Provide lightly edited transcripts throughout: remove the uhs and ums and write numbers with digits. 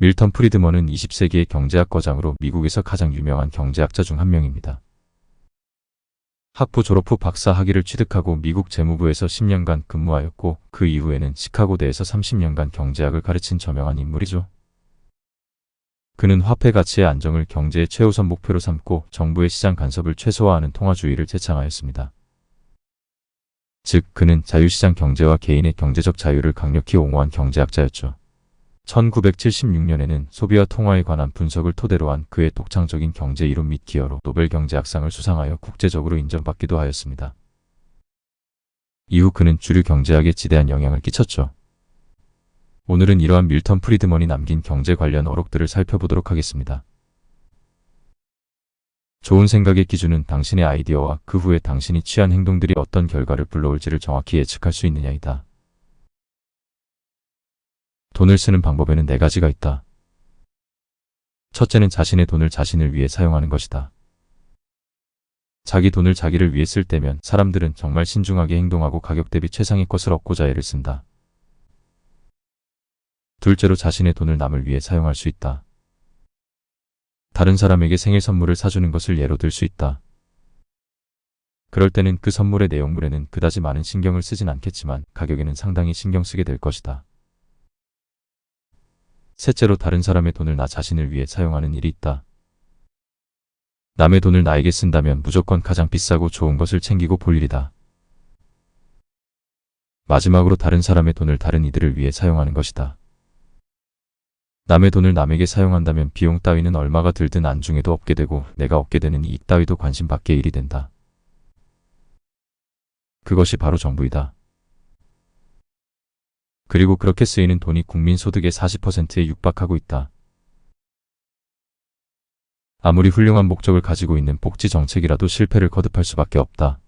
밀턴 프리드먼은 20세기의 경제학 거장으로 미국에서 가장 유명한 경제학자 중 한 명입니다. 학부 졸업 후 박사 학위를 취득하고 미국 재무부에서 10년간 근무하였고 그 이후에는 시카고대에서 30년간 경제학을 가르친 저명한 인물이죠. 그는 화폐 가치의 안정을 경제의 최우선 목표로 삼고 정부의 시장 간섭을 최소화하는 통화주의를 제창하였습니다. 즉, 그는 자유시장 경제와 개인의 경제적 자유를 강력히 옹호한 경제학자였죠. 1976년에는 소비와 통화에 관한 분석을 토대로 한 그의 독창적인 경제 이론 및 기여로 노벨 경제학상을 수상하여 국제적으로 인정받기도 하였습니다. 이후 그는 주류 경제학에 지대한 영향을 끼쳤죠. 오늘은 이러한 밀턴 프리드먼이 남긴 경제 관련 어록들을 살펴보도록 하겠습니다. 좋은 생각의 기준은 당신의 아이디어와 그 후에 당신이 취한 행동들이 어떤 결과를 불러올지를 정확히 예측할 수 있느냐이다. 돈을 쓰는 방법에는 4가지가 있다. 첫째는 자신의 돈을 자신을 위해 사용하는 것이다. 자기 돈을 자기를 위해 쓸 때면 사람들은 정말 신중하게 행동하고 가격 대비 최상의 것을 얻고자 애를 쓴다. 둘째로 자신의 돈을 남을 위해 사용할 수 있다. 다른 사람에게 생일 선물을 사주는 것을 예로 들 수 있다. 그럴 때는 그 선물의 내용물에는 그다지 많은 신경을 쓰진 않겠지만 가격에는 상당히 신경 쓰게 될 것이다. 셋째로 다른 사람의 돈을 나 자신을 위해 사용하는 일이 있다. 남의 돈을 나에게 쓴다면 무조건 가장 비싸고 좋은 것을 챙기고 볼 일이다. 마지막으로 다른 사람의 돈을 다른 이들을 위해 사용하는 것이다. 남의 돈을 남에게 사용한다면 비용 따위는 얼마가 들든 안중에도 없게 되고 내가 얻게 되는 이익 따위도 관심 밖의 일이 된다. 그것이 바로 정부이다. 그리고 그렇게 쓰이는 돈이 국민 소득의 40%에 육박하고 있다. 아무리 훌륭한 목적을 가지고 있는 복지 정책이라도 실패를 거듭할 수밖에 없다.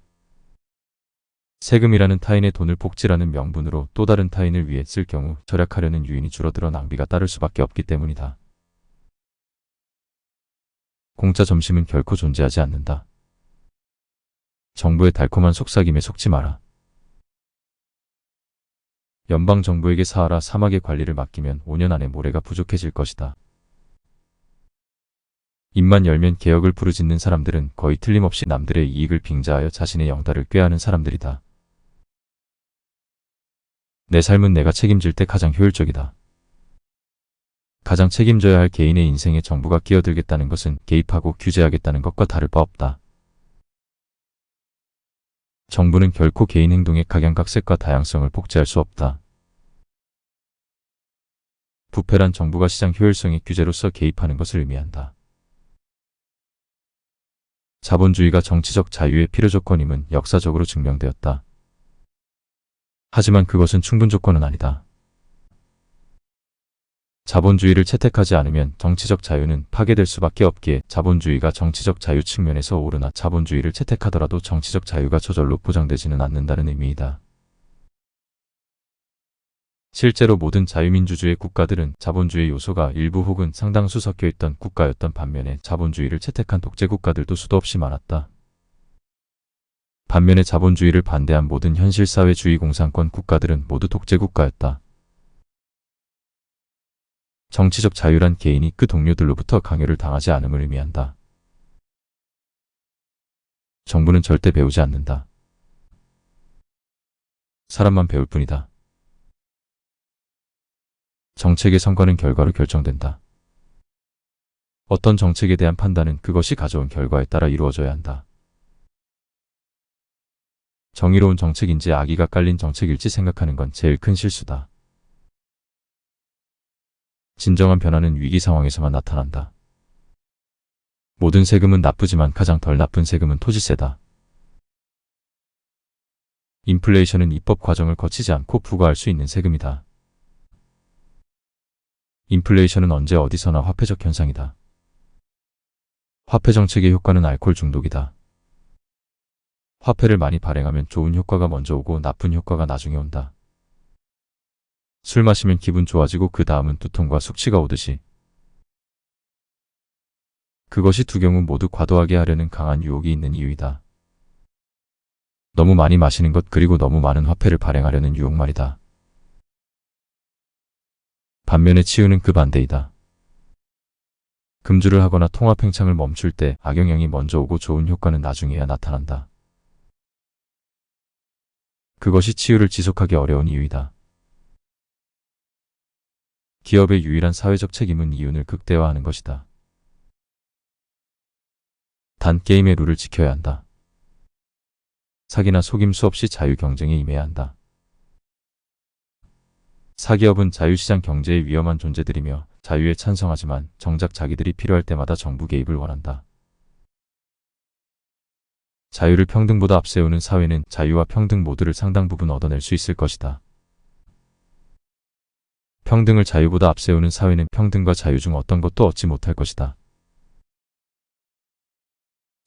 세금이라는 타인의 돈을 복지라는 명분으로 또 다른 타인을 위해 쓸 경우 절약하려는 유인이 줄어들어 낭비가 따를 수밖에 없기 때문이다. 공짜 점심은 결코 존재하지 않는다. 정부의 달콤한 속삭임에 속지 마라. 연방정부에게 사하라 사막의 관리를 맡기면 5년 안에 모래가 부족해질 것이다. 입만 열면 개혁을 부르짖는 사람들은 거의 틀림없이 남들의 이익을 빙자하여 자신의 영달을 꾀하는 사람들이다. 내 삶은 내가 책임질 때 가장 효율적이다. 가장 책임져야 할 개인의 인생에 정부가 끼어들겠다는 것은 개입하고 규제하겠다는 것과 다를 바 없다. 정부는 결코 개인 행동의 각양각색과 다양성을 복제할 수 없다. 부패란 정부가 시장 효율성의 규제로서 개입하는 것을 의미한다. 자본주의가 정치적 자유의 필요조건임은 역사적으로 증명되었다. 하지만 그것은 충분 조건은 아니다. 자본주의를 채택하지 않으면 정치적 자유는 파괴될 수밖에 없기에 자본주의가 정치적 자유 측면에서 오르나 자본주의를 채택하더라도 정치적 자유가 저절로 보장되지는 않는다는 의미이다. 실제로 모든 자유민주주의 국가들은 자본주의 요소가 일부 혹은 상당수 섞여있던 국가였던 반면에 자본주의를 채택한 독재 국가들도 수도 없이 많았다. 반면에 자본주의를 반대한 모든 현실사회주의 공산권 국가들은 모두 독재 국가였다. 정치적 자유란 개인이 그 동료들로부터 강요를 당하지 않음을 의미한다. 정부는 절대 배우지 않는다. 사람만 배울 뿐이다. 정책의 성과는 결과로 결정된다. 어떤 정책에 대한 판단은 그것이 가져온 결과에 따라 이루어져야 한다. 정의로운 정책인지 악의가 깔린 정책일지 생각하는 건 제일 큰 실수다. 진정한 변화는 위기 상황에서만 나타난다. 모든 세금은 나쁘지만 가장 덜 나쁜 세금은 토지세다. 인플레이션은 입법 과정을 거치지 않고 부과할 수 있는 세금이다. 인플레이션은 언제 어디서나 화폐적 현상이다. 화폐 정책의 효과는 알코올 중독이다. 화폐를 많이 발행하면 좋은 효과가 먼저 오고 나쁜 효과가 나중에 온다. 술 마시면 기분 좋아지고 그 다음은 두통과 숙취가 오듯이. 그것이 두 경우 모두 과도하게 하려는 강한 유혹이 있는 이유이다. 너무 많이 마시는 것 그리고 너무 많은 화폐를 발행하려는 유혹 말이다. 반면에 치유는 그 반대이다. 금주를 하거나 통합 팽창을 멈출 때 악영향이 먼저 오고 좋은 효과는 나중에야 나타난다. 그것이 치유를 지속하기 어려운 이유이다. 기업의 유일한 사회적 책임은 이윤을 극대화하는 것이다. 단 게임의 룰을 지켜야 한다. 사기나 속임수 없이 자유 경쟁에 임해야 한다. 사기업은 자유시장 경제에 위험한 존재들이며 자유에 찬성하지만 정작 자기들이 필요할 때마다 정부 개입을 원한다. 자유를 평등보다 앞세우는 사회는 자유와 평등 모두를 상당 부분 얻어낼 수 있을 것이다. 평등을 자유보다 앞세우는 사회는 평등과 자유 중 어떤 것도 얻지 못할 것이다.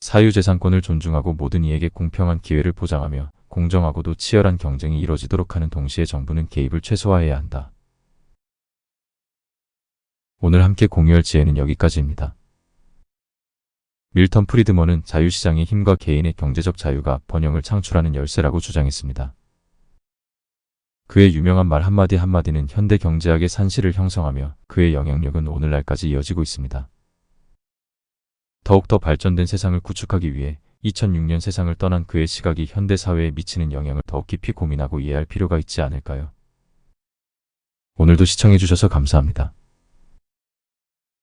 사유재산권을 존중하고 모든 이에게 공평한 기회를 보장하며 공정하고도 치열한 경쟁이 이뤄지도록 하는 동시에 정부는 개입을 최소화해야 한다. 오늘 함께 공유할 지혜는 여기까지입니다. 밀턴 프리드먼은 자유시장의 힘과 개인의 경제적 자유가 번영을 창출하는 열쇠라고 주장했습니다. 그의 유명한 말 한마디 한마디는 현대 경제학의 산실을 형성하며 그의 영향력은 오늘날까지 이어지고 있습니다. 더욱더 발전된 세상을 구축하기 위해 2006년 세상을 떠난 그의 시각이 현대 사회에 미치는 영향을 더욱 깊이 고민하고 이해할 필요가 있지 않을까요? 오늘도 시청해주셔서 감사합니다.